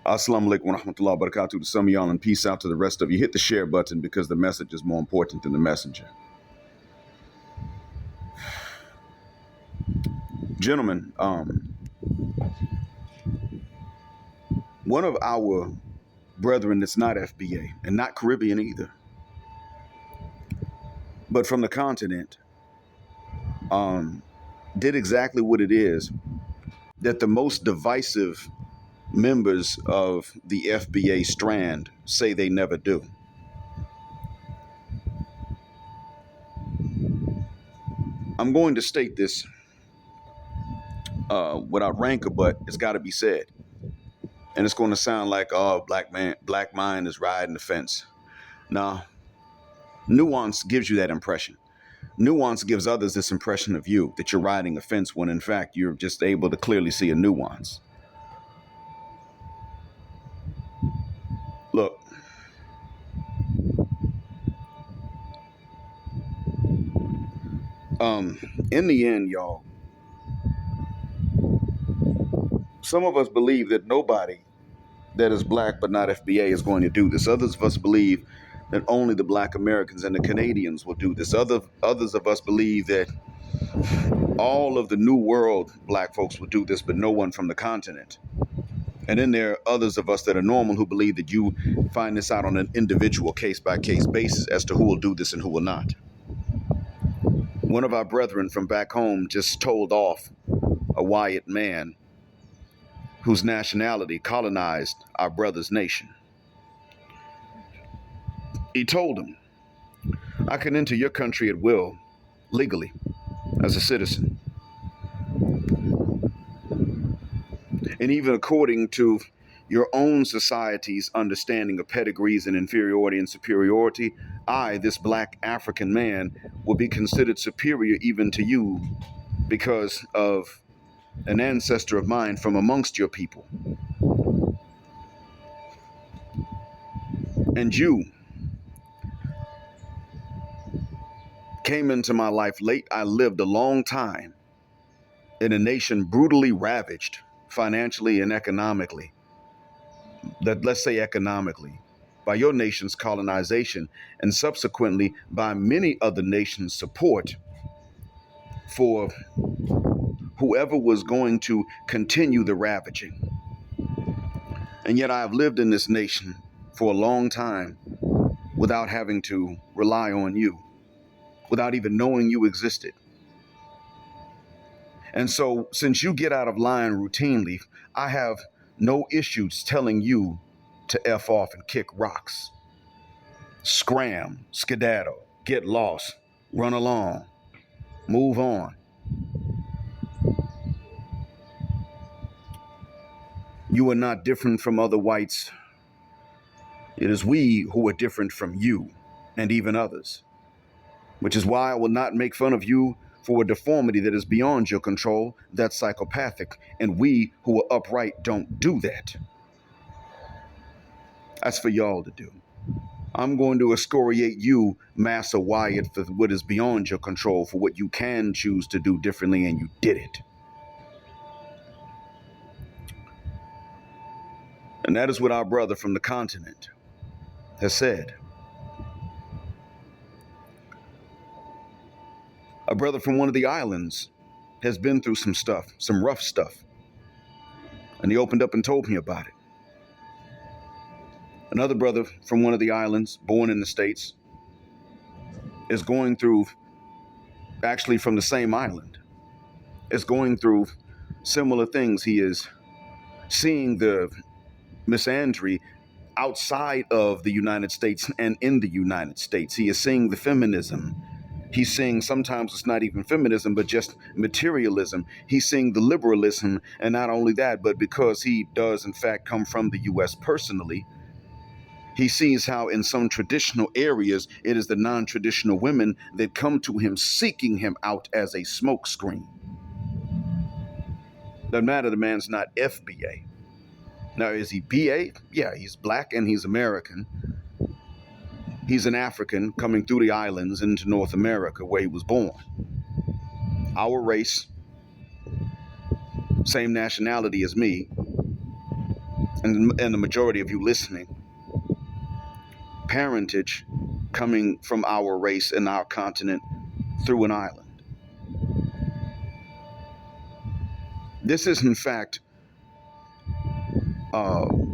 Assalamu alaikum wa rahmatullahi wa barakatuh to some of y'all, and peace out to the rest of you. Hit the share button because the message is more important than the messenger. Gentlemen, one of our brethren that's not FBA and not Caribbean either, but from the continent, did exactly what it is that the most divisive members of the FBA strand say they never do. I'm going to state this without rancor, but it's got to be said. And it's going to sound like, oh, black mind is riding the fence. No, Nuance gives you that impression. Nuance gives others this impression of you, that you're riding a fence, when in fact you're just able to clearly see a nuance. Look, in the end, y'all, some of us believe that nobody that is black but not FBA is going to do this. Others of us believe that only the black Americans and the Canadians will do this. Others of us believe that all of the New World black folks will do this, but no one from the continent. And then there are others of us that are normal who believe that you find this out on an individual case-by-case basis as to who will do this and who will not. One of our brethren from back home just told off a Wyatt man whose nationality colonized our brother's nation. He told him, I can enter your country at will, legally, as a citizen. And even according to your own society's understanding of pedigrees and inferiority and superiority, I, this black African man, will be considered superior even to you because of an ancestor of mine from amongst your people. And you came into my life late. I lived a long time in a nation brutally ravaged financially and economically, let's say economically, by your nation's colonization and subsequently by many other nations' support for whoever was going to continue the ravaging. And yet I have lived in this nation for a long time without having to rely on you, without even knowing you existed. And so since you get out of line routinely, I have no issues telling you to F off and kick rocks, scram, skedaddle, get lost, run along, move on. You are not different from other whites. It is we who are different from you and even others, which is why I will not make fun of you for a deformity that is beyond your control. That's psychopathic, and we who are upright don't do that. That's for y'all to do. I'm going to excoriate you, Master Wyatt, for what is beyond your control, for what you can choose to do differently, and you did it. And that is what our brother from the continent has said. A brother from one of the islands has been through some stuff, some rough stuff. And he opened up and told me about it. Another brother from one of the islands, born in the States, is going through, actually from the same island, is going through similar things. He is seeing the misandry outside of the United States and in the United States. He is seeing the feminism. He's seeing sometimes it's not even feminism, but just materialism. He's seeing the liberalism. And not only that, but because he does, in fact, come from the U.S. personally, he sees how in some traditional areas, it is the non-traditional women that come to him seeking him out as a smokescreen. Doesn't matter, the man's not FBA. Now, is he BA? Yeah, he's black and he's American. He's an African coming through the islands into North America where he was born. Our race, same nationality as me, and the majority of you listening, parentage coming from our race and our continent through an island. This is, in fact,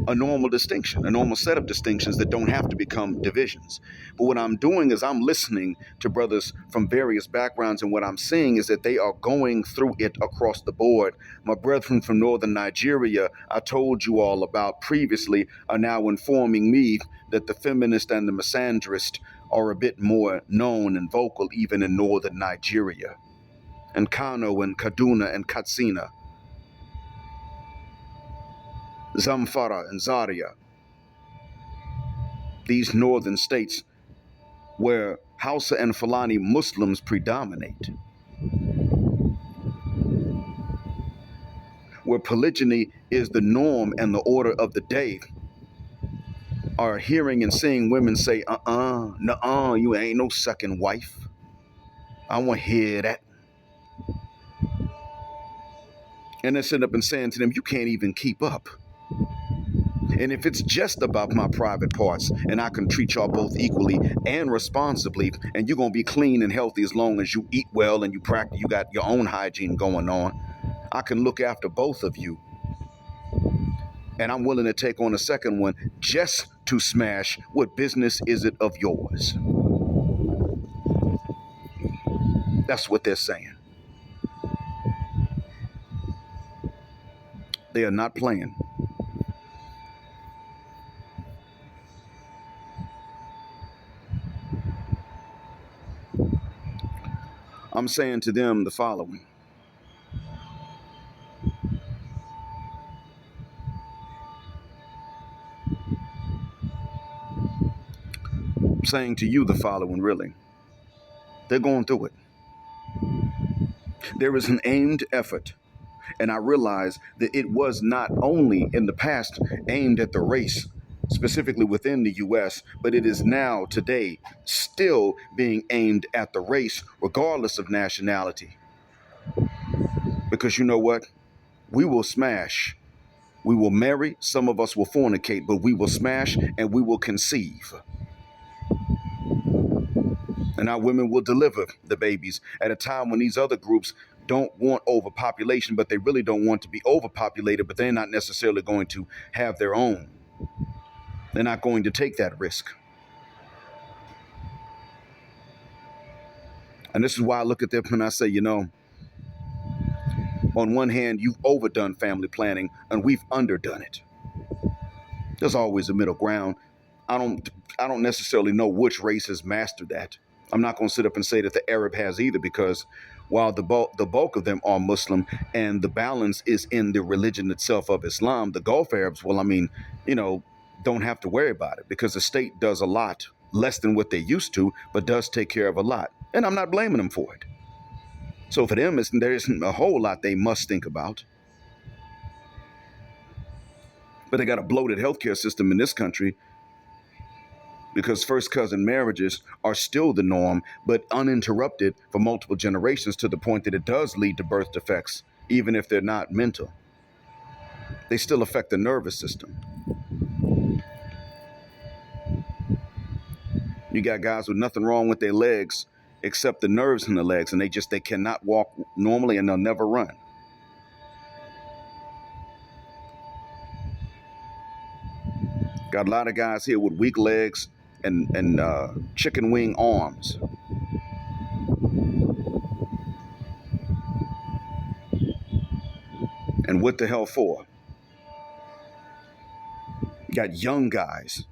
a normal distinction, a normal set of distinctions that don't have to become divisions. But what I'm doing is I'm listening to brothers from various backgrounds, and what I'm seeing is that they are going through it across the board. My brethren from northern Nigeria, I told you all about previously, are now informing me that the feminist and the misandrist are a bit more known and vocal even in northern Nigeria. And Kano and Kaduna and Katsina, Zamfara and Zaria, these northern states where Hausa and Fulani Muslims predominate, where polygyny is the norm and the order of the day, are hearing and seeing women say, nuh-uh, you ain't no second wife. I want to hear that. And they sit up and saying to them, you can't even keep up. And if it's just about my private parts and I can treat y'all both equally and responsibly, and you're going to be clean and healthy as long as you eat well and you practice, you got your own hygiene going on, I can look after both of you. And I'm willing to take on a second one just to smash. What business is it of yours? That's what they're saying. They are not playing. I'm saying to them the following. I'm saying to you the following, really. They're going through it. There is an aimed effort. And I realize that it was not only in the past aimed at the race, specifically within the U.S., but it is now, today, still being aimed at the race, regardless of nationality. Because you know what? We will smash. We will marry. Some of us will fornicate, but we will smash and we will conceive. And our women will deliver the babies at a time when these other groups don't want overpopulation, but they really don't want to be overpopulated, but they're not necessarily going to have their own. They're not going to take that risk. And this is why I look at them and I say, you know, on one hand, you've overdone family planning and we've underdone it. There's always a middle ground. I don't necessarily know which race has mastered that. I'm not going to sit up and say that the Arab has either, because while the bulk of them are Muslim and the balance is in the religion itself of Islam, the Gulf Arabs, well, I mean, you know, don't have to worry about it because the state does a lot less than what they used to, but does take care of a lot. And I'm not blaming them for it. So for them, there isn't a whole lot they must think about. But they got a bloated healthcare system in this country because first cousin marriages are still the norm, but uninterrupted for multiple generations, to the point that it does lead to birth defects, even if they're not mental. They still affect the nervous system. You got guys with nothing wrong with their legs except the nerves in the legs, and they cannot walk normally and they'll never run. Got a lot of guys here with weak legs and chicken wing arms. And what the hell for? Got young guys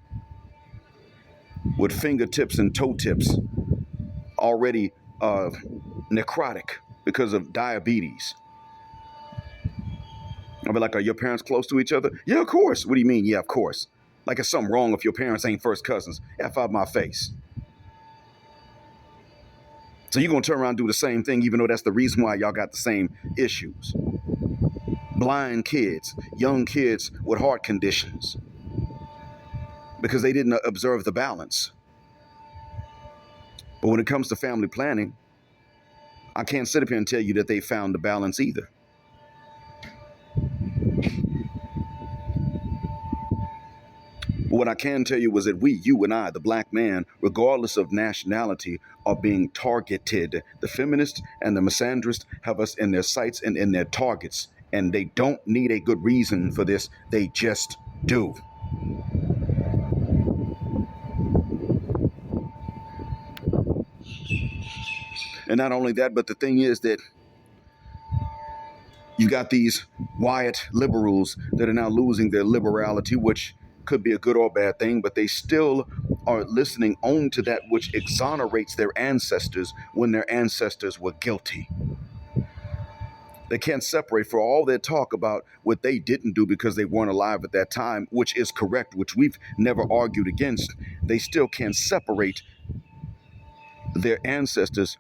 with fingertips and toe tips already necrotic because of diabetes. I'll be like, are your parents close to each other? Yeah, of course. What do you mean? Yeah, of course. Like it's something wrong if your parents ain't first cousins. F out my face. So you're going to turn around and do the same thing, even though that's the reason why y'all got the same issues. Blind kids, young kids with heart conditions, because they didn't observe the balance. But when it comes to family planning, I can't sit up here and tell you that they found the balance either. What I can tell you is that we, you and I, the black man, regardless of nationality, are being targeted. The feminists and the misandrists have us in their sights and in their targets, and they don't need a good reason for this. They just do. And not only that, but the thing is that you got these Wyatt liberals that are now losing their liberality, which could be a good or bad thing, but they still are listening on to that which exonerates their ancestors when their ancestors were guilty. They can't separate, for all their talk about what they didn't do because they weren't alive at that time, which is correct, which we've never argued against. They still can't separate their ancestors'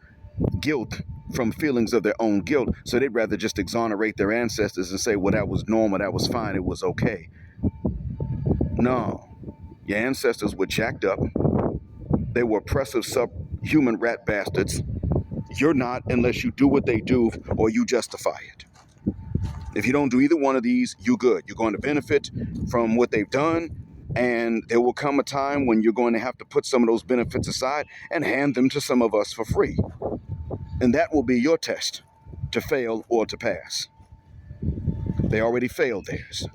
guilt from feelings of their own guilt. So they'd rather just exonerate their ancestors and say, well, that was normal, that was fine, it was okay. No, your ancestors were jacked up. They were oppressive subhuman rat bastards. You're not unless you do what they do or you justify it. If you don't do either one of these, you're good. You're going to benefit from what they've done, and there will come a time when you're going to have to put some of those benefits aside and hand them to some of us for free. And that will be your test to fail or to pass. They already failed theirs.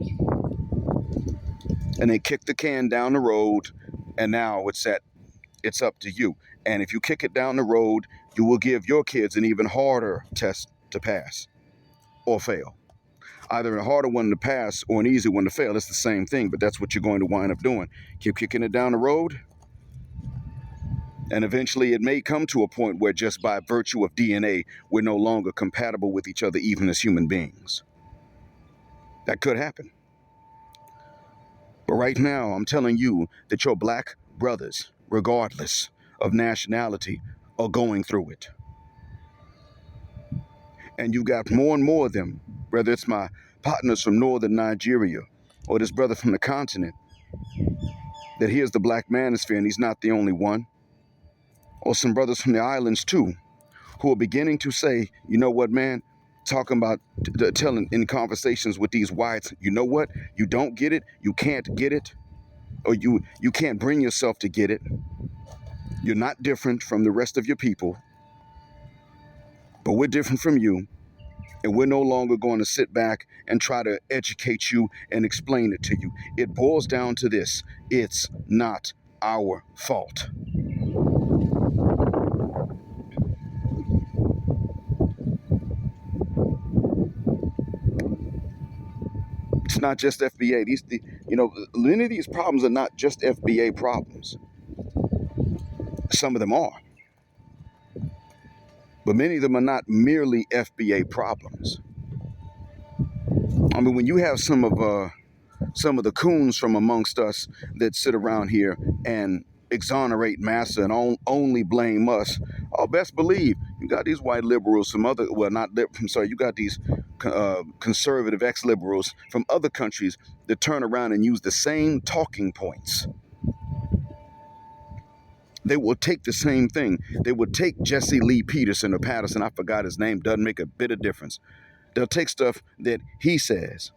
And they kicked the can down the road, and now it's up to you. And if you kick it down the road, you will give your kids an even harder test to pass or fail. Either a harder one to pass or an easy one to fail. It's the same thing, but that's what you're going to wind up doing. Keep kicking it down the road, and eventually it may come to a point where just by virtue of DNA, we're no longer compatible with each other, even as human beings. That could happen. But right now, I'm telling you that your black brothers, regardless of nationality, are going through it. And you got more and more of them, whether it's my partners from northern Nigeria or this brother from the continent, that here's the black manosphere and he's not the only one. Or some brothers from the islands too, who are beginning to say, you know what, man, talking about telling in conversations with these whites, you know what, you don't get it, you can't get it, or you can't bring yourself to get it. You're not different from the rest of your people, but we're different from you, and we're no longer going to sit back and try to educate you and explain it to you. It boils down to this: it's not our fault. It's not just FBA. Many of these problems are not just FBA problems. Some of them are. But many of them are not merely FBA problems. I mean, when you have some of the coons from amongst us that sit around here and exonerate massa and only blame us, best believe you got these white liberals from other, you got these conservative ex-liberals from other countries that turn around and use the same talking points. They will take the same thing. They will take Jesse Lee Peterson or Patterson, I forgot his name, doesn't make a bit of difference. They'll take stuff that he says,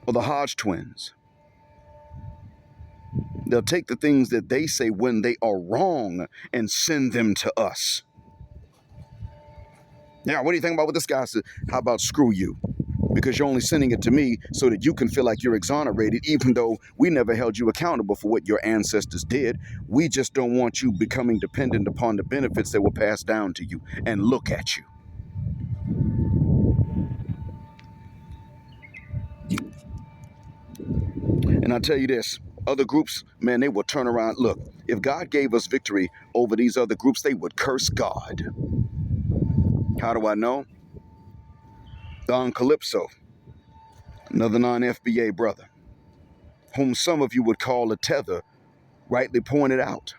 or the Hodge twins. They'll take the things that they say when they are wrong and send them to us. Now, what do you think about what this guy said? How about screw you? Because you're only sending it to me so that you can feel like you're exonerated, even though we never held you accountable for what your ancestors did. We just don't want you becoming dependent upon the benefits that were passed down to you. And look at you. And I'll tell you this, other groups, man, they will turn around. Look, if God gave us victory over these other groups, they would curse God. How do I know? Don Calypso, another non-FBA brother, whom some of you would call a tether, rightly pointed out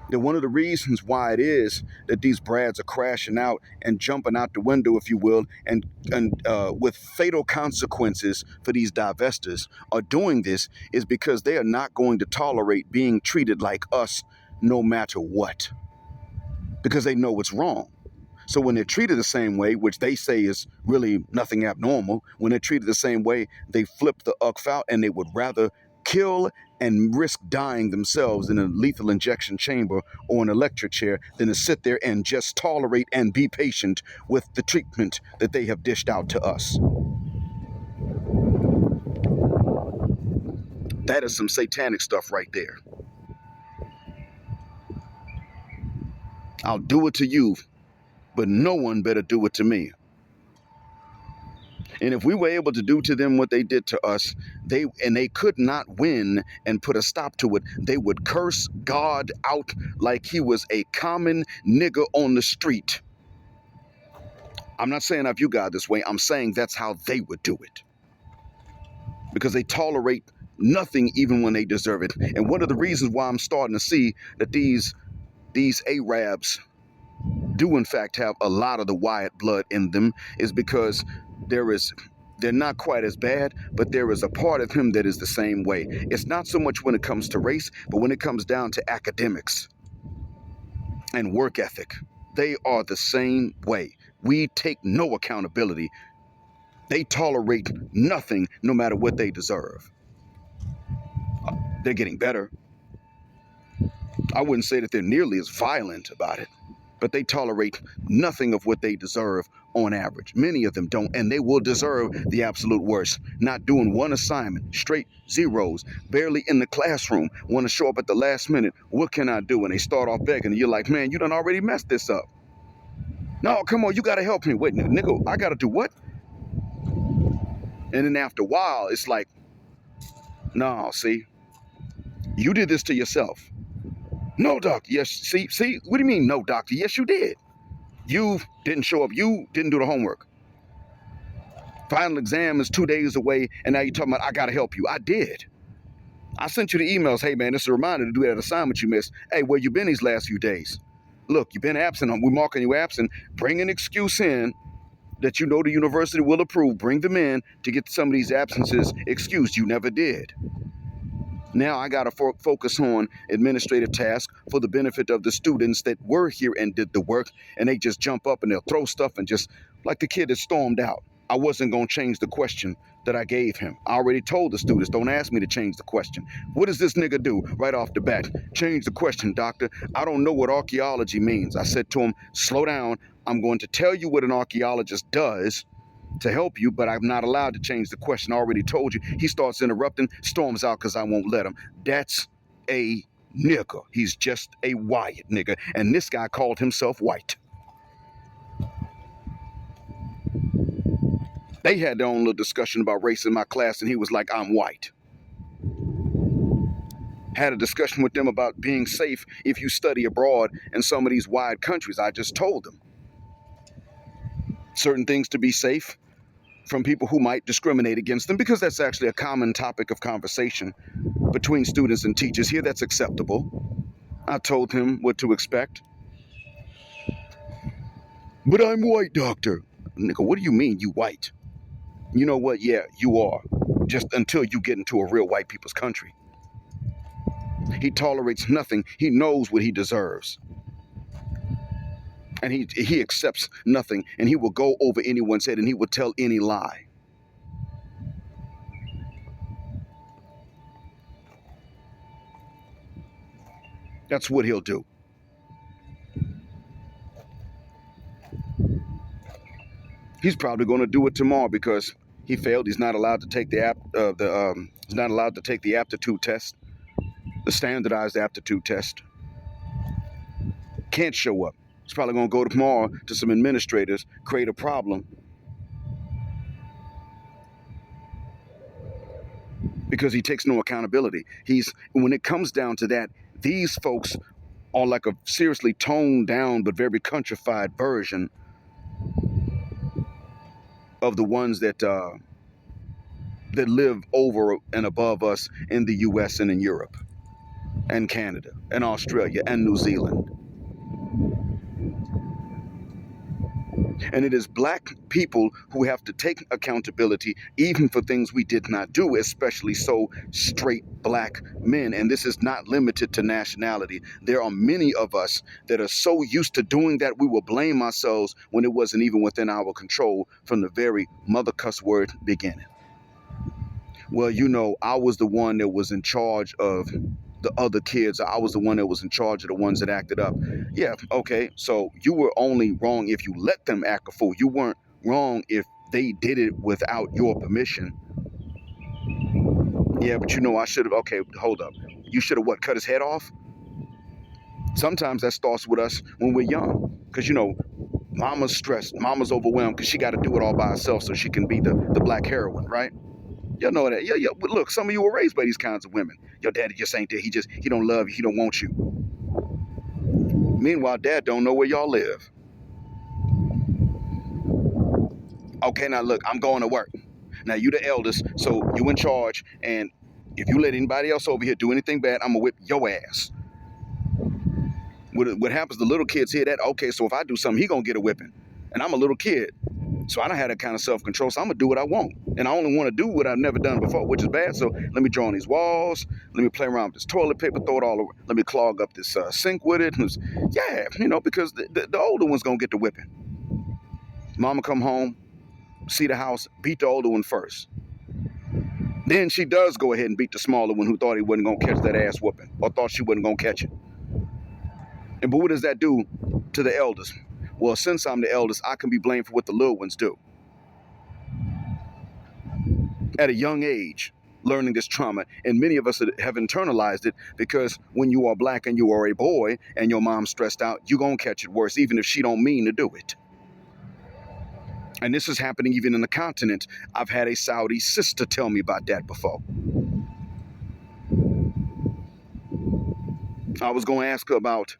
that one of the reasons why it is that these brads are crashing out and jumping out the window, if you will, and with fatal consequences for these divestors are doing this is because they are not going to tolerate being treated like us no matter what, because they know it's wrong. So when they're treated the same way, which they say is really nothing abnormal, when they're treated the same way, they flip the uck out and they would rather kill and risk dying themselves in a lethal injection chamber or an electric chair than to sit there and just tolerate and be patient with the treatment that they have dished out to us. That is some satanic stuff right there. I'll do it to you, but no one better do it to me. And if we were able to do to them what they did to us, they could not win and put a stop to it, they would curse God out like he was a common nigger on the street. I'm not saying I view God this way. I'm saying that's how they would do it. Because they tolerate nothing even when they deserve it. And one of the reasons why I'm starting to see that these Arabs do in fact have a lot of the Wyatt blood in them is because they're not quite as bad, but there is a part of him that is the same way. It's not so much when it comes to race, but when it comes down to academics and work ethic, they are the same way. We take no accountability. They tolerate nothing no matter what they deserve. They're getting better. I wouldn't say that they're nearly as violent about it, but they tolerate nothing of what they deserve on average. Many of them don't, and they will deserve the absolute worst. Not doing one assignment, straight zeros, barely in the classroom, want to show up at the last minute. What can I do? And they start off begging, and you're like, man, you done already messed this up. No, come on, you got to help me. Wait, nigga, I got to do what? And then after a while, it's like, no, see, you did this to yourself. No, doctor. Yes, see, what do you mean, no, doctor? Yes, you did. You didn't show up. You didn't do the homework. Final exam is 2 days away, and now you're talking about, I got to help you. I did. I sent you the emails. Hey, man, this is a reminder to do that assignment you missed. Hey, where you been these last few days? Look, you've been absent. We're marking you absent. Bring an excuse in that you know the university will approve. Bring them in to get some of these absences excused. You never did. Now I got to focus on administrative tasks for the benefit of the students that were here and did the work, and they just jump up and they'll throw stuff and just, like the kid that stormed out. I wasn't going to change the question that I gave him. I already told the students, don't ask me to change the question. What does this nigga do right off the bat? Change the question, doctor. I don't know what archaeology means. I said to him, slow down. I'm going to tell you what an archaeologist does to help you, but I'm not allowed to change the question. I already told you. He starts interrupting, storms out because I won't let him. That's a nigger. He's just a Wyatt nigger. And this guy called himself white. They had their own little discussion about race in my class, and he was like, I'm white. Had a discussion with them about being safe if you study abroad in some of these wide countries. I just told them certain things to be safe from people who might discriminate against them, because that's actually a common topic of conversation between students and teachers. Here, that's acceptable. I told him what to expect. But I'm white, doctor. Nigga, what do you mean you white? You know what? Yeah, you are. Just until you get into a real white people's country. He tolerates nothing. He knows what he deserves. And he accepts nothing, and he will go over anyone's head, and he will tell any lie. That's what he'll do. He's probably going to do it tomorrow because he failed. He's not allowed to take he's not allowed to take the aptitude test, the standardized aptitude test. Can't show up. He's probably going to go tomorrow to some administrators, create a problem, because he takes no accountability. When it comes down to that, these folks are like a seriously toned down but very countrified version of the ones that live over and above us in the U.S. and in Europe and Canada and Australia and New Zealand. And it is black people who have to take accountability even for things we did not do, especially so straight black men. And this is not limited to nationality. There are many of us that are so used to doing that we will blame ourselves when it wasn't even within our control from the very mother cuss word beginning. Well, you know, I was the one that was in charge of the other kids. I was the one that was in charge of the ones that acted up. Yeah, okay. So you were only wrong if you let them act a fool. You weren't wrong if they did it without your permission. Yeah, but you know, I should have. Okay, hold up. You should have what? Cut his head off? Sometimes that starts with us when we're young. Because, you know, mama's stressed, mama's overwhelmed because she got to do it all by herself so she can be the black heroine, right? You know that. Yeah, yeah. But look, some of you were raised by these kinds of women. Your daddy just ain't there. He don't love you. He don't want you. Meanwhile, dad don't know where y'all live. Okay, now look, I'm going to work. Now you the eldest, so you in charge. And if you let anybody else over here do anything bad, I'm gonna whip your ass. What happens? The little kids hear that. Okay, so if I do something, he gonna get a whipping, and I'm a little kid. So I don't have that kind of self-control, so I'm going to do what I want. And I only want to do what I've never done before, which is bad. So let me draw on these walls. Let me play around with this toilet paper, throw it all over. Let me clog up this sink with it. Yeah, you know, because the older one's going to get the whipping. Mama come home, see the house, beat the older one first. Then she does go ahead and beat the smaller one who thought he wasn't going to catch that ass whooping or thought she wasn't going to catch it. And but what does that do to the eldest? Well, since I'm the eldest, I can be blamed for what the little ones do. At a young age, learning this trauma, and many of us have internalized it because when you are black and you are a boy and your mom's stressed out, you're going to catch it worse, even if she don't mean to do it. And this is happening even in the continent. I've had a Saudi sister tell me about that before. I was going to ask her about,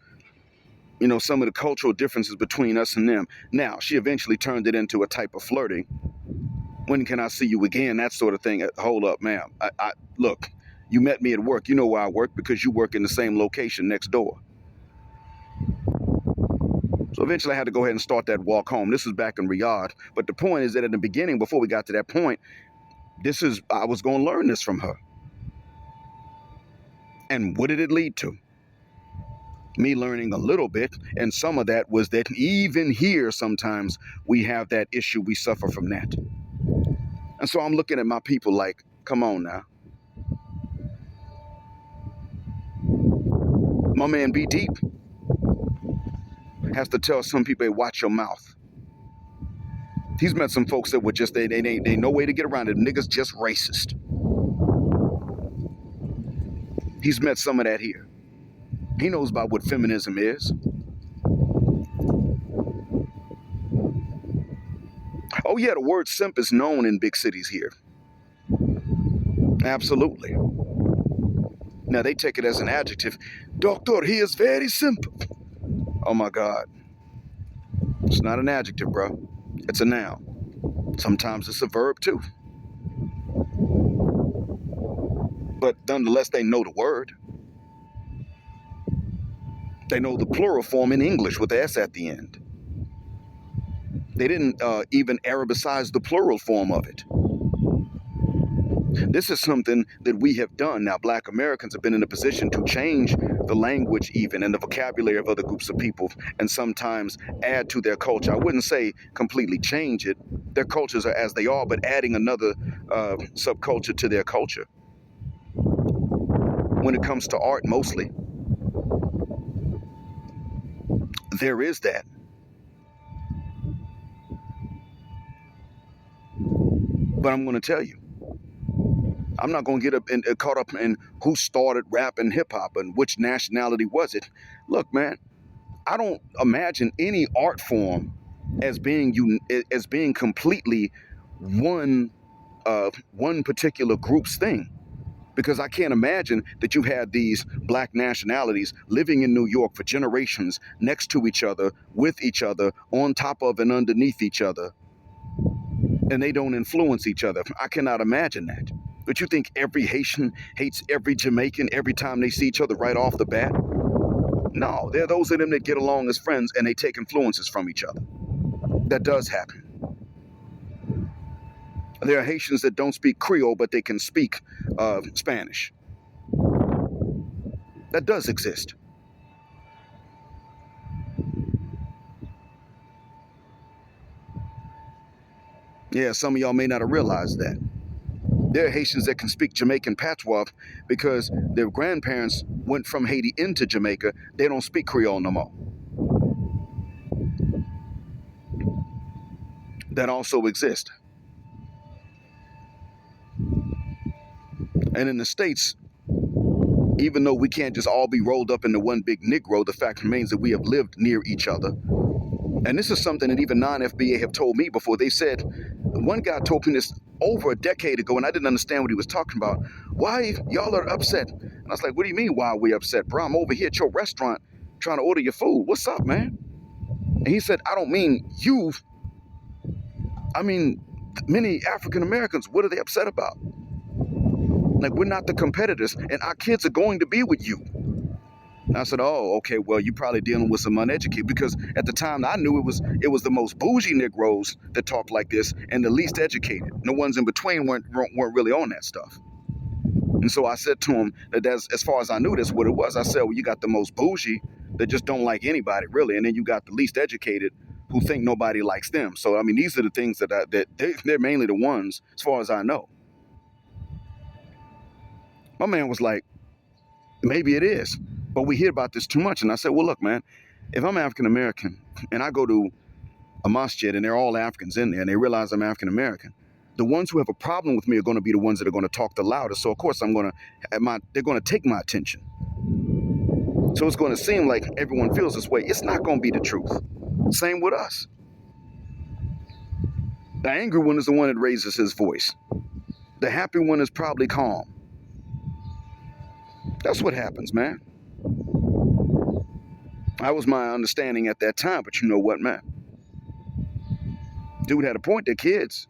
you know, some of the cultural differences between us and them. Now, she eventually turned it into a type of flirting. When can I see you again? That sort of thing. Hold up, ma'am. Look, you met me at work. You know where I work because you work in the same location next door. So eventually I had to go ahead and start that walk home. This was back in Riyadh. But the point is that in the beginning, before we got to that point, I was going to learn this from her. And what did it lead to? Me learning a little bit, and some of that was that even here sometimes we have that issue, we suffer from that. And so I'm looking at my people like, come on now. My man B Deep has to tell some people, hey, watch your mouth. He's met some folks that were just, they no way to get around it. Niggas just racist. He's met some of that here. He knows about what feminism is. Oh yeah, the word simp is known in big cities here. Absolutely. Now they take it as an adjective. Doctor, he is very simple. Oh my God. It's not an adjective, bro. It's a noun. Sometimes it's a verb too. But nonetheless, they know the word. They know the plural form in English with the S at the end. They didn't even Arabicize the plural form of it. This is something that we have done. Now, black Americans have been in a position to change the language even and the vocabulary of other groups of people and sometimes add to their culture. I wouldn't say completely change it. Their cultures are as they are, but adding another subculture to their culture. When it comes to art, mostly, there is that. But I'm going to tell you, I'm not going to get caught up in who started rap and hip hop and which nationality was it. Look, man, I don't imagine any art form as being completely one particular group's thing, because I can't imagine that you had these black nationalities living in New York for generations next to each other, with each other, on top of and underneath each other, and they don't influence each other. I cannot imagine that. But you think every Haitian hates every Jamaican every time they see each other right off the bat? No, there are those of them that get along as friends and they take influences from each other. That does happen. There are Haitians that don't speak Creole, but they can speak Spanish. That does exist. Yeah, some of y'all may not have realized that. There are Haitians that can speak Jamaican patois because their grandparents went from Haiti into Jamaica. They don't speak Creole no more. That also exists. And in the States, even though we can't just all be rolled up into one big Negro, the fact remains that we have lived near each other. And this is something that even non-FBA have told me before. They said, one guy told me this over a decade ago, and I didn't understand what he was talking about. Why y'all are upset? And I was like, what do you mean, why are we upset, bro? I'm over here at your restaurant trying to order your food. What's up, man? And he said, I don't mean you. I mean, many African Americans. What are they upset about? Like, we're not the competitors, and our kids are going to be with you. And I said, oh, okay, well, you're probably dealing with some uneducated, because at the time I knew it was the most bougie Negroes that talked like this and the least educated. The ones in between weren't really on that stuff. And so I said to him that as far as I knew, that's what it was. I said, well, you got the most bougie that just don't like anybody, really, and then you got the least educated who think nobody likes them. So, I mean, these are the things that they're mainly the ones, as far as I know. My man was like, maybe it is, but we hear about this too much. And I said, well, look, man, if I'm African American and I go to a masjid and they're all Africans in there and they realize I'm African American, the ones who have a problem with me are going to be the ones that are going to talk the loudest. So of course they're going to take my attention. So it's going to seem like everyone feels this way. It's not going to be the truth. Same with us. The angry one is the one that raises his voice. The happy one is probably calm. That's what happens, man. That was my understanding at that time, but you know what, man? Dude had a point. They're kids.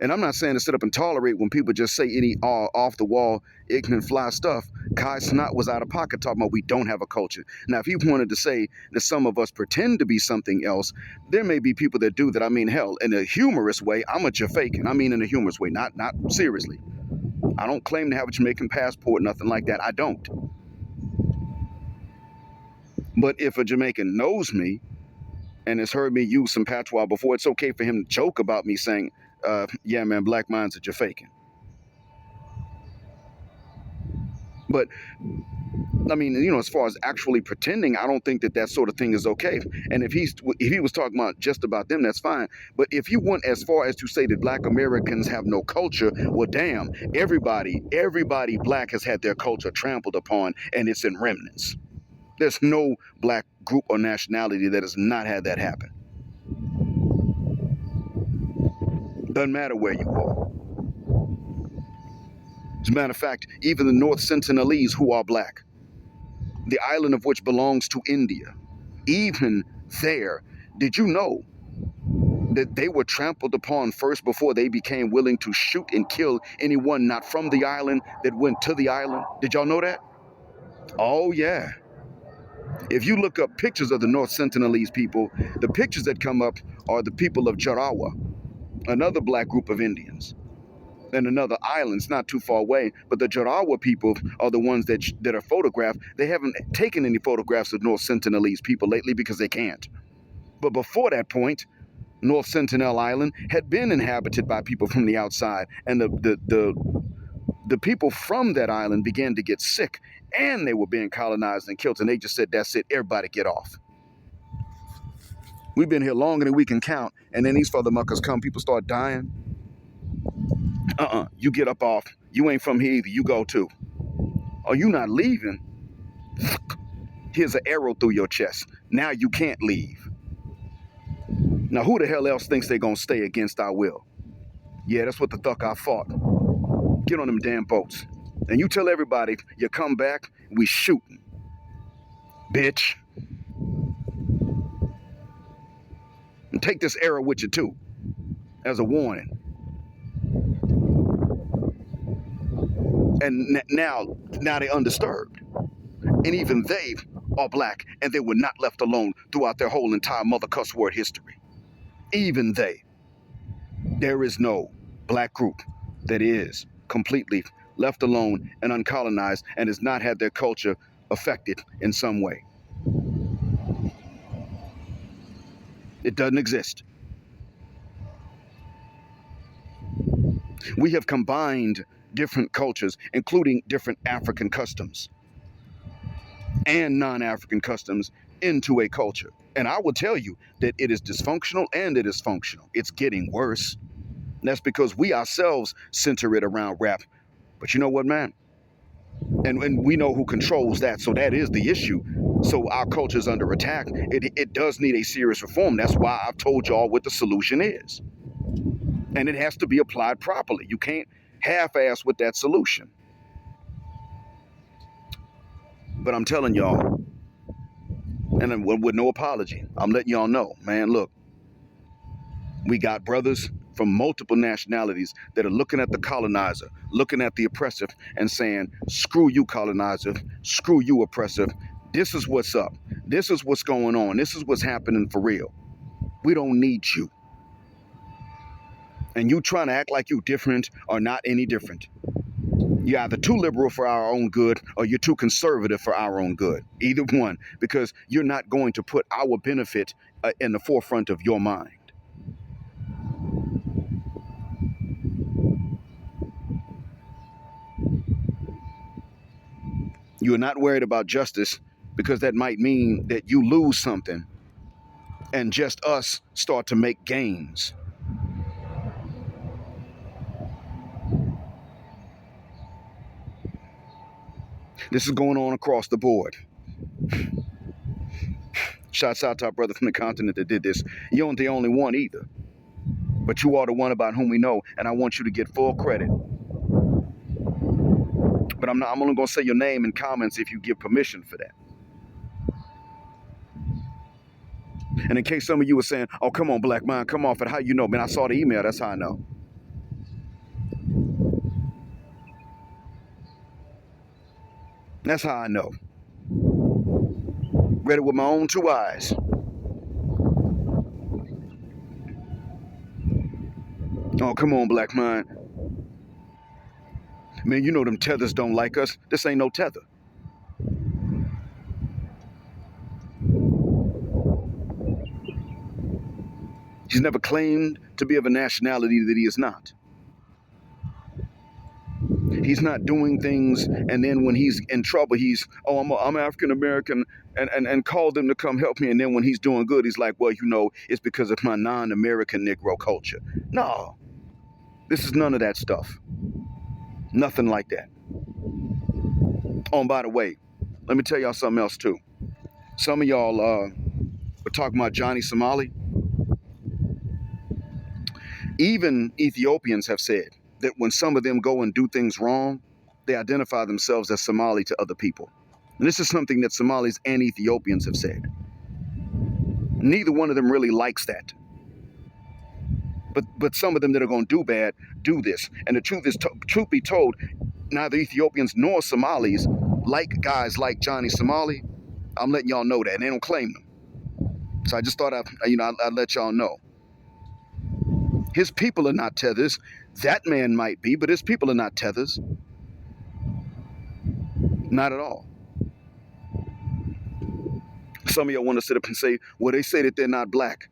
And I'm not saying to sit up and tolerate when people just say any off-the-wall, ignorant, fly stuff. Kai Snot was out of pocket talking about we don't have a culture. Now, if he wanted to say that some of us pretend to be something else, there may be people that do that. I mean, hell, in a humorous way, I'm a Jamaican. I mean in a humorous way, not seriously. I don't claim to have a Jamaican passport, nothing like that. I don't. But if a Jamaican knows me and has heard me use some patois before, it's okay for him to joke about me saying, yeah, man, black minds are Jamaican. But, I mean, you know, as far as actually pretending, I don't think that sort of thing is okay. And if he was talking about just about them, that's fine. But if you went as far as to say that black Americans have no culture, well, damn, everybody black has had their culture trampled upon, and it's in remnants. There's no black group or nationality that has not had that happen. Doesn't matter where you are. As a matter of fact, even the North Sentinelese who are black, the island of which belongs to India, even there, did you know that they were trampled upon first before they became willing to shoot and kill anyone not from the island that went to the island? Did y'all know that? Oh, yeah. If you look up pictures of the North Sentinelese people, the pictures that come up are the people of Jarawa, another black group of Indians. And another island, it's not too far away, but the Jarawa people are the ones that are photographed. They haven't taken any photographs of North Sentinelese people lately because they can't. But before that point, North Sentinel Island had been inhabited by people from the outside, and the people from that island began to get sick, and they were being colonized and killed, and they just said, that's it, everybody get off. We've been here longer than we can count, and then these fathermuckers come, people start dying. You get up off. You ain't from here either. You go too. Oh, you not leaving? Here's an arrow through your chest. Now you can't leave. Now who the hell else thinks they're gonna stay against our will? Yeah, that's what the fuck I fought. Get on them damn boats. And you tell everybody, you come back, we shooting. Bitch. And take this arrow with you too, as a warning. And now they're undisturbed. And even they are black, and they were not left alone throughout their whole entire mother cuss word history. Even they. There is no black group that is completely left alone and uncolonized and has not had their culture affected in some way. It doesn't exist. We have combined different cultures, including different African customs and non-African customs, into a culture. And I will tell you that it is dysfunctional and it is functional. It's getting worse. And that's because we ourselves center it around rap. But you know what, man? And we know who controls that, so that is the issue. So our culture is under attack. It does need a serious reform. That's why I've told y'all what the solution is. And it has to be applied properly. You can't half-ass with that solution. But I'm telling y'all, and with no apology, I'm letting y'all know, man, look, we got brothers from multiple nationalities that are looking at the colonizer, looking at the oppressive, and saying, screw you, colonizer, screw you, oppressive. This is what's up. This is what's going on. This is what's happening for real. We don't need you. And you trying to act like you different or not any different. You're either too liberal for our own good or you're too conservative for our own good. Either one, because you're not going to put our benefit in the forefront of your mind. You're not worried about justice because that might mean that you lose something and just us start to make gains. This is going on across the board. Shouts out to our brother from the continent that did this. You aren't the only one either. But you are the one about whom we know, and I want you to get full credit. But I'm only going to say your name in comments if you give permission for that. And in case some of you were saying, oh, come on, Black Man, come off it. How you know? Man, I saw the email. That's how I know. That's how I know. Read it with my own two eyes. Oh, come on, Black Man. Man, you know them tethers don't like us. This ain't no tether. He's never claimed to be of a nationality that he is not. He's not doing things, and then when he's in trouble, I'm African American, and called them to come help me. And then when he's doing good, he's like, well, you know, it's because of my non-American Negro culture. No, this is none of that stuff. Nothing like that. Oh, and by the way, let me tell y'all something else too. Some of y'all were talking about Johnny Somali. Even Ethiopians have said that when some of them go and do things wrong, they identify themselves as Somali to other people. And this is something that Somalis and Ethiopians have said. Neither one of them really likes that. But some of them that are going to do bad do this. And the truth is, truth be told, neither Ethiopians nor Somalis like guys like Johnny Somali. I'm letting y'all know that, and they don't claim them. So I just thought I'd let y'all know. His people are not tethers. That man might be, but his people are not tethers. Not at all. Some of y'all want to sit up and say, well, they say that they're not black.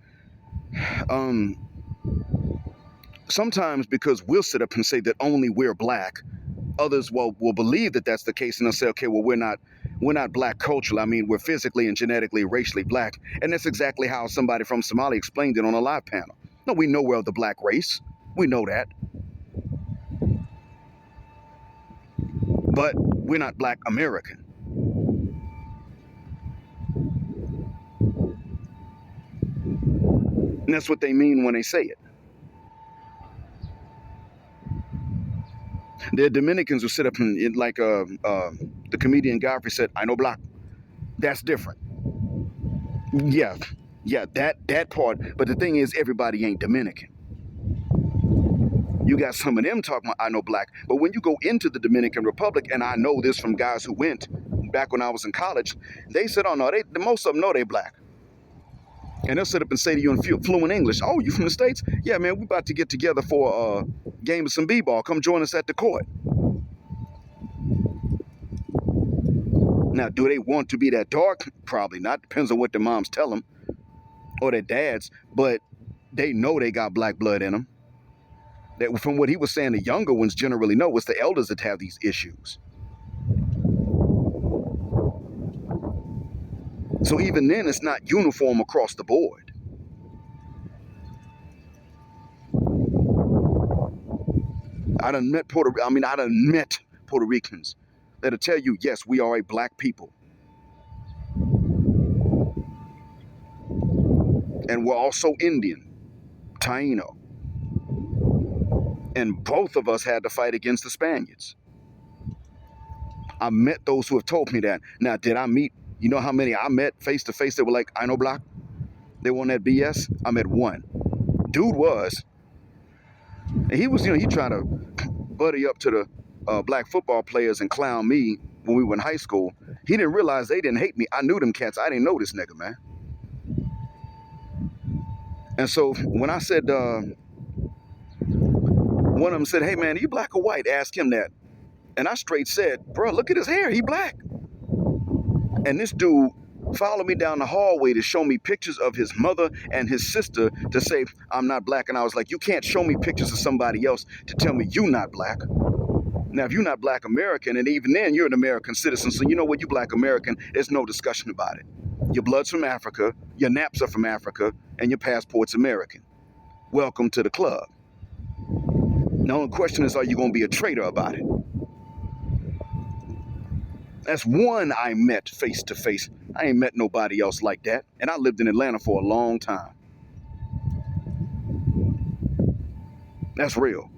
Sometimes because we'll sit up and say that only we're black, others will believe that that's the case, and they'll say, okay, well, we're not black culturally. I mean, we're physically and genetically, racially black. And that's exactly how somebody from Somalia explained it on a live panel. No, we know we're of the black race. We know that. But we're not black American. And that's what they mean when they say it. There are Dominicans who sit up and like the comedian Godfrey said, I know black. That's different. Yeah, that part. But the thing is, everybody ain't Dominican. You got some of them talking about I know black. But when you go into the Dominican Republic, and I know this from guys who went back when I was in college, they said, oh no, most of them know they black. And they'll sit up and say to you in fluent English, oh, you from the States? Yeah, man, we about to get together for a game of some b-ball. Come join us at the court. Now, do they want to be that dark? Probably not. Depends on what their moms tell them or their dads. But they know they got black blood in them. That from what he was saying, the younger ones generally know it's the elders that have these issues. So even then, it's not uniform across the board. I done met Puerto Ricans that'll tell you, yes, we are a black people. And we're also Indian, Taino. And both of us had to fight against the Spaniards. I met those who have told me that. Now, did I meet, you know how many I met face to face that were like, I know black? They were on that BS? I met one. Dude was, and he was, he tried to buddy up to the black football players and clown me when we were in high school. He didn't realize they didn't hate me. I knew them cats. I didn't know this nigga, man. And so when I said, one of them said, hey, man, are you black or white? Ask him that. And I straight said, bro, look at his hair. He black. And this dude followed me down the hallway to show me pictures of his mother and his sister to say, I'm not black. And I was like, you can't show me pictures of somebody else to tell me you not black. Now, if you're not black American, and even then you're an American citizen, so you know what, you black American, there's no discussion about it. Your blood's from Africa, your naps are from Africa, and your passport's American. Welcome to the club. The only question is, are you going to be a traitor about it? That's one I met face to face. I ain't met nobody else like that. And I lived in Atlanta for a long time. That's real.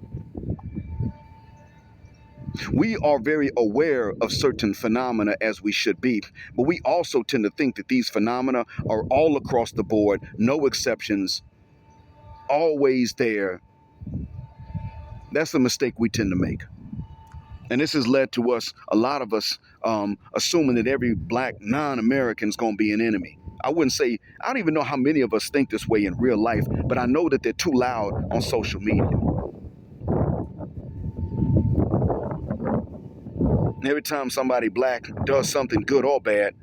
We are very aware of certain phenomena, as we should be, but we also tend to think that these phenomena are all across the board, no exceptions, always there. That's the mistake we tend to make. And this has led to us, a lot of us, assuming that every black non-American is going to be an enemy. I don't even know how many of us think this way in real life, but I know that they're too loud on social media. And every time somebody black does something good or bad,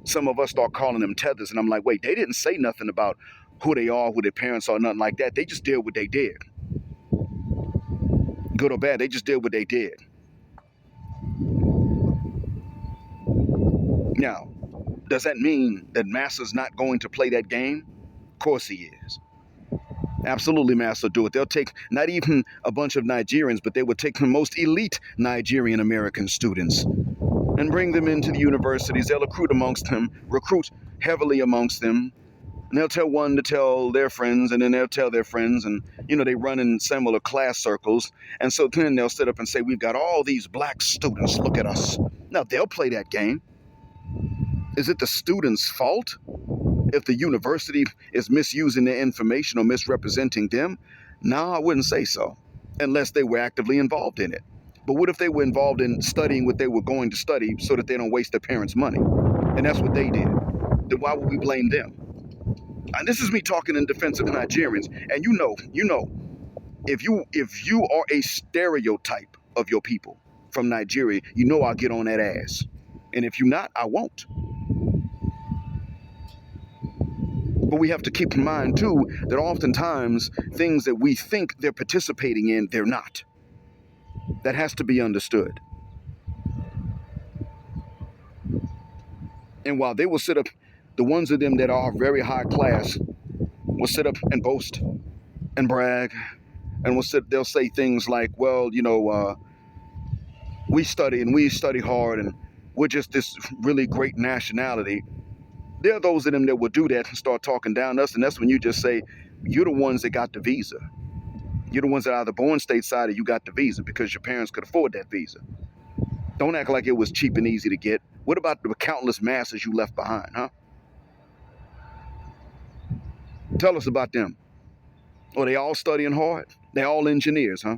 some of us start calling them tethers. And I'm like, wait, they didn't say nothing about who they are, who their parents are, nothing like that. They just did what they did. Good or bad, they just did what they did. Now, does that mean that Massa's not going to play that game? Of course he is. Absolutely, Massa will do it. They'll take not even a bunch of Nigerians, but they would take the most elite Nigerian American students and bring them into the universities. They'll recruit heavily amongst them. And they'll tell one to tell their friends, and then they'll tell their friends, and, they run in similar class circles. And so then they'll sit up and say, we've got all these black students, look at us. Now, they'll play that game. Is it the student's fault if the university is misusing their information or misrepresenting them? No, I wouldn't say so, unless they were actively involved in it. But what if they were involved in studying what they were going to study so that they don't waste their parents' money? And that's what they did. Then why would we blame them? And this is me talking in defense of Nigerians. And you know, if you are a stereotype of your people from Nigeria, I'll get on that ass. And if you're not, I won't. But we have to keep in mind, too, that oftentimes things that we think they're participating in, they're not. That has to be understood. And while they will sit up, the ones of them that are very high class will sit up and boast and brag, and they'll say things like, well, we study hard, and we're just this really great nationality. There are those of them that will do that and start talking down to us, and that's when you just say, you're the ones that got the visa. You're the ones that are either born stateside or you got the visa because your parents could afford that visa. Don't act like it was cheap and easy to get. What about the countless masses you left behind, huh? Tell us about them. Oh, they all studying hard? They all engineers, huh?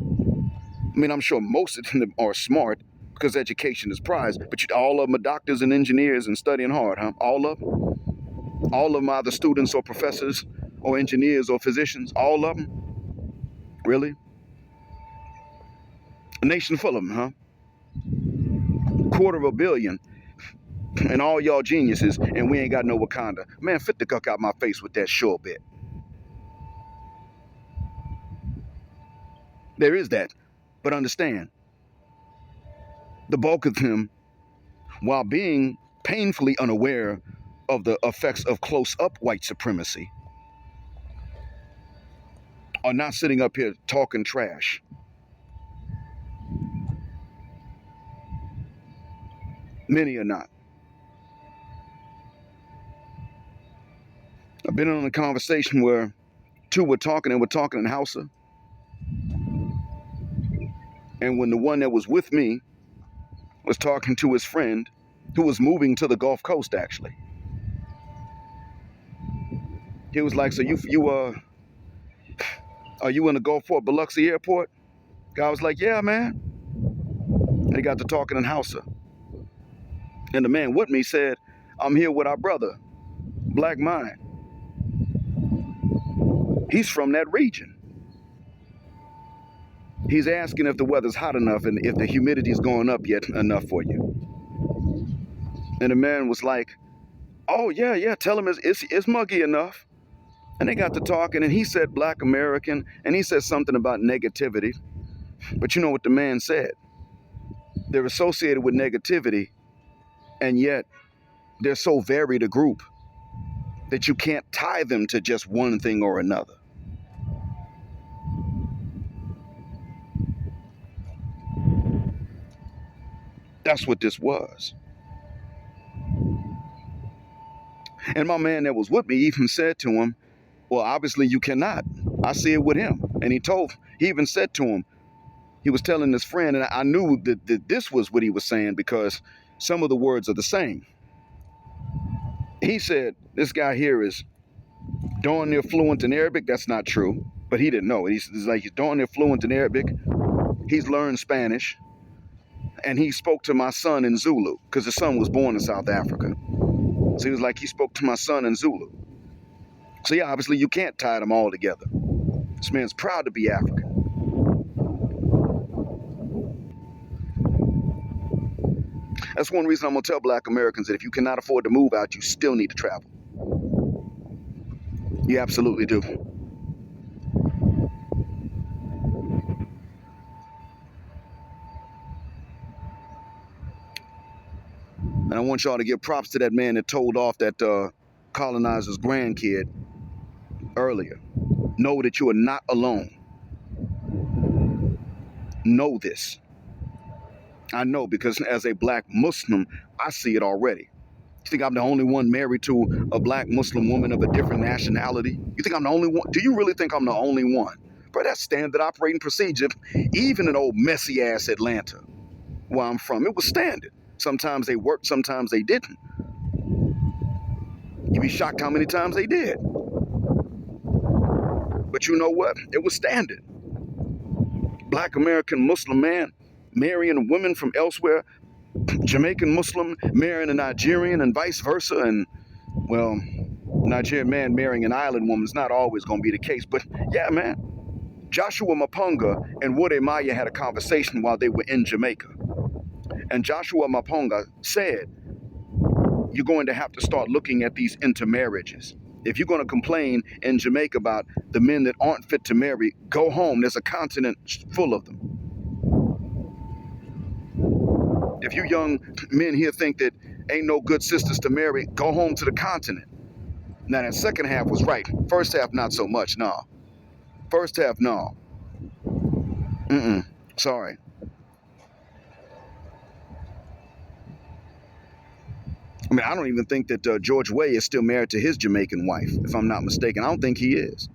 I mean, I'm sure most of them are smart because education is prized, but all of them are doctors and engineers and studying hard, huh? All of them? All of them are either students or professors or engineers or physicians? All of them? Really? A nation full of them, huh? 250 million, and all y'all geniuses, and we ain't got no Wakanda. Man, fit the guck out my face with that sure bit. There is that. But understand, the bulk of them, while being painfully unaware of the effects of close-up white supremacy, are not sitting up here talking trash. Many are not. I've been in a conversation where two were talking and were talking in Hausa. And when the one that was with me was talking to his friend, who was moving to the Gulf Coast, actually, he was like, "So are you in the Gulfport Biloxi Airport?" Guy was like, "Yeah, man." And he got to talking in Hausa. And the man with me said, "I'm here with our brother, Black Mind. He's from that region. He's asking if the weather's hot enough and if the humidity's going up yet enough for you." And the man was like, "Oh, yeah, tell him it's muggy enough." And they got to talking, and he said Black American, and he said something about negativity. But you know what the man said? They're associated with negativity, and yet they're so varied a group that you can't tie them to just one thing or another. That's what this was. And my man that was with me even said to him, "Well, obviously you cannot. I see it with him." And he even said to him, he was telling his friend, and I knew that this was what he was saying because some of the words are the same. He said, "This guy here is darn near fluent in Arabic." That's not true, but he didn't know. He's like, he's darn near fluent in Arabic. He's learned Spanish. And he spoke to my son in Zulu because his son was born in South Africa. So he was like, he spoke to my son in Zulu. So yeah, obviously you can't tie them all together. This man's proud to be African. That's one reason I'm going to tell Black Americans that if you cannot afford to move out, you still need to travel. You absolutely do. And I want y'all to give props to that man that told off that colonizer's grandkid earlier. Know that you are not alone. Know this. I know because as a Black Muslim, I see it already. You think I'm the only one married to a Black Muslim woman of a different nationality? You think I'm the only one? Do you really think I'm the only one? Bro, that's standard operating procedure. Even in old messy ass Atlanta, where I'm from, it was standard. Sometimes they worked, sometimes they didn't. You'd be shocked how many times they did. But you know what? It was standard. Black American Muslim man marrying women from elsewhere, Jamaican Muslim marrying a Nigerian, and vice versa. And, well, Nigerian man marrying an island woman is not always going to be the case. But, yeah, man, Joshua Mapunga and Wode Maya had a conversation while they were in Jamaica. And Joshua Mapunga said, you're going to have to start looking at these intermarriages. If you're going to complain in Jamaica about the men that aren't fit to marry, go home. There's a continent full of them. If you young men here think that ain't no good sisters to marry, go home to the continent. Now, that second half was right. First half, not so much, no. First half, no. Sorry. I mean, I don't even think that George Way is still married to his Jamaican wife, if I'm not mistaken. I don't think he is.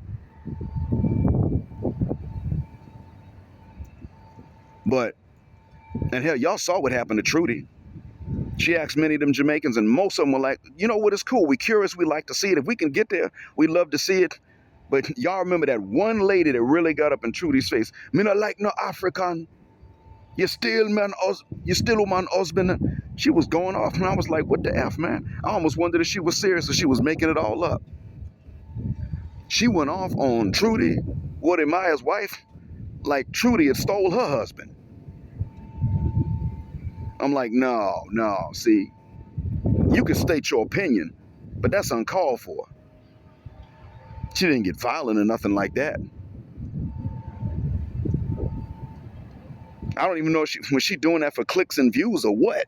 But, and hell, y'all saw what happened to Trudy. She asked many of them Jamaicans, and most of them were like, you know what, it's cool. We're curious. We like to see it. If we can get there, we'd love to see it. But y'all remember that one lady that really got up in Trudy's face. Me not like no African. You still man husband. She was going off, and I was like, what the F, man? I almost wondered if she was serious or she was making it all up. She went off on Trudy, Wode Maya's wife, like Trudy had stole her husband. I'm like, no, see, you can state your opinion, but that's uncalled for. She didn't get violent or nothing like that. I don't even know if was she doing that for clicks and views or what.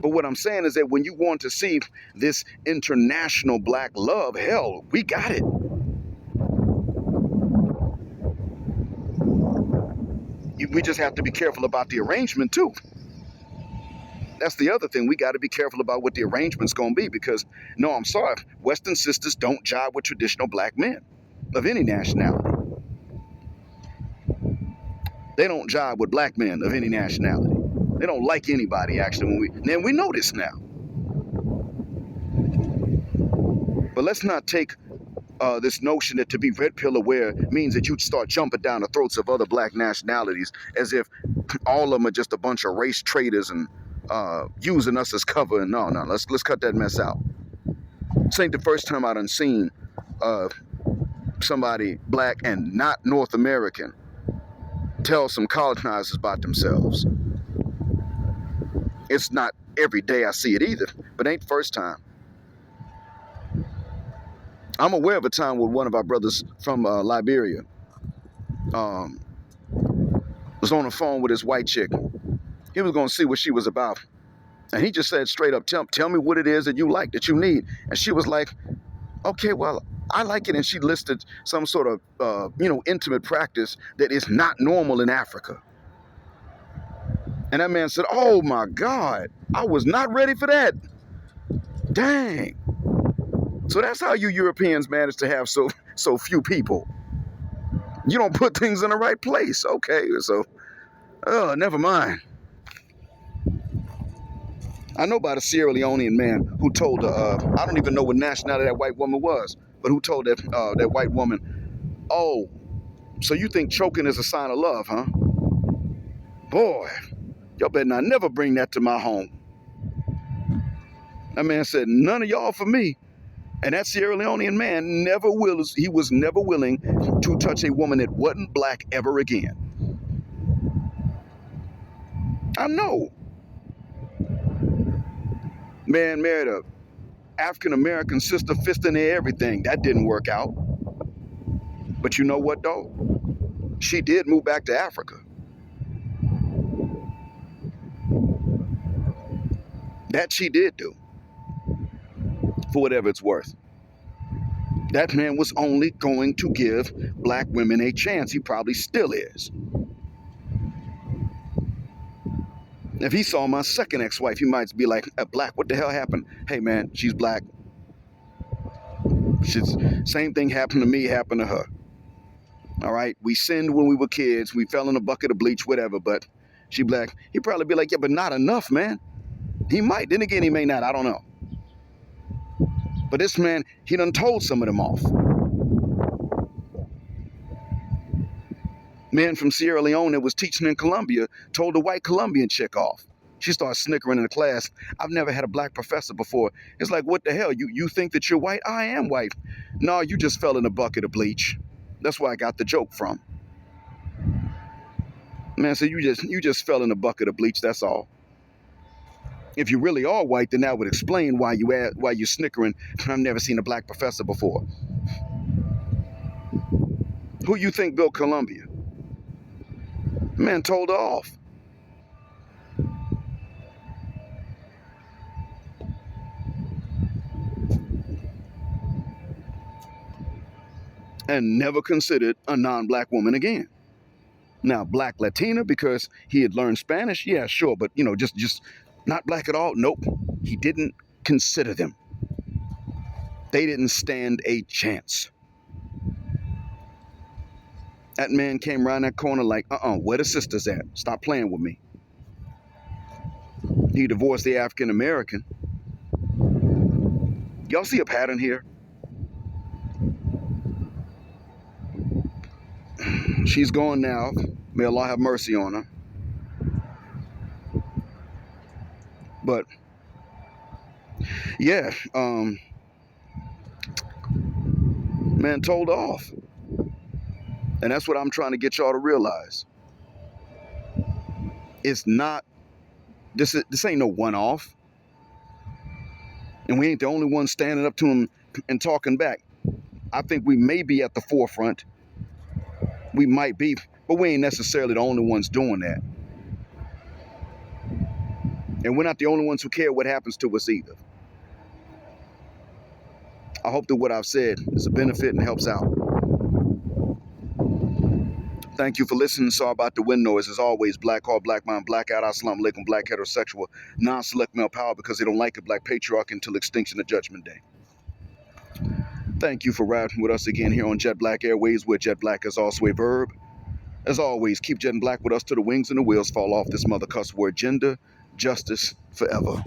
But what I'm saying is that when you want to see this international black love, hell, we got it. We just have to be careful about the arrangement too. That's the other thing. We got to be careful about what the arrangement's going to be, because, no, I'm sorry, Western sisters don't jive with traditional black men of any nationality. They don't jive with black men of any nationality. They don't like anybody, actually. We know this now. But let's not take this notion that to be red pill aware means that you'd start jumping down the throats of other black nationalities as if all of them are just a bunch of race traders and using us as cover. And no, let's cut that mess out. This ain't the first time I done seen somebody black and not North American tell some colonizers about themselves. It's not every day I see it either, but it ain't the first time. I'm aware of a time with one of our brothers from Liberia was on the phone with his white chick. He was going to see what she was about. And he just said straight up, tell me what it is that you like, that you need. And she was like, okay, well, I like it. And she listed some sort of, intimate practice that is not normal in Africa. And that man said, oh my God, I was not ready for that. Dang. So that's how you Europeans manage to have so few people. You don't put things in the right place. Okay, so, never mind. I know about a Sierra Leonean man who told, I don't even know what nationality that white woman was, but who told that white woman, oh, so you think choking is a sign of love, huh? Boy, y'all better not never bring that to my home. That man said, none of y'all for me. And that Sierra Leonean man was never willing to touch a woman that wasn't black ever again. I know. Man married a African-American sister, fisting their everything. That didn't work out. But you know what, though? She did move back to Africa. That she did do. For whatever it's worth. That man was only going to give black women a chance. He probably still is. If he saw my second ex-wife, he might be like, black, what the hell happened? Hey, man, she's black. Same thing happened to me, happened to her. All right? We sinned when we were kids. We fell in a bucket of bleach, whatever, but she black. He'd probably be like, yeah, but not enough, man. He might. Then again, he may not. I don't know. But this man, he done told some of them off. Man from Sierra Leone that was teaching in Colombia told a white Colombian chick off. She started snickering in the class. I've never had a black professor before. It's like, what the hell? You think that you're white? I am white. No, you just fell in a bucket of bleach. That's where I got the joke from. Man said, you just fell in a bucket of bleach, that's all. If you really are white, then that would explain why you're snickering. I've never seen a black professor before. Who you think built Columbia? Man told her off. And never considered a non-black woman again. Now, black Latina, because he had learned Spanish, yeah, sure, but just not black at all. Nope, he didn't consider them. They didn't stand a chance. That man came around that corner like, where the sisters at? Stop playing with me. He divorced the African American. Y'all see a pattern here? She's gone now. May Allah have mercy on her. But yeah, man told her off. And that's what I'm trying to get y'all to realize. It's not, this ain't no one-off. And we ain't the only one standing up to him and talking back. I think we may be at the forefront. We might be But we ain't necessarily the only ones doing that. And we're not the only ones who care what happens to us either. I hope that what I've said is a benefit and helps out. Thank you for listening. Sorry about the wind noise. As always, black heart, black mind, black out, assalamu alaikum, black heterosexual, non-select male power because they don't like it, black patriarch until extinction of judgment day. Thank you for riding with us again here on Jet Black Airways, where Jet Black is also a verb. As always, keep jetting black with us till the wings and the wheels fall off this mother cuss word, gender, justice, forever.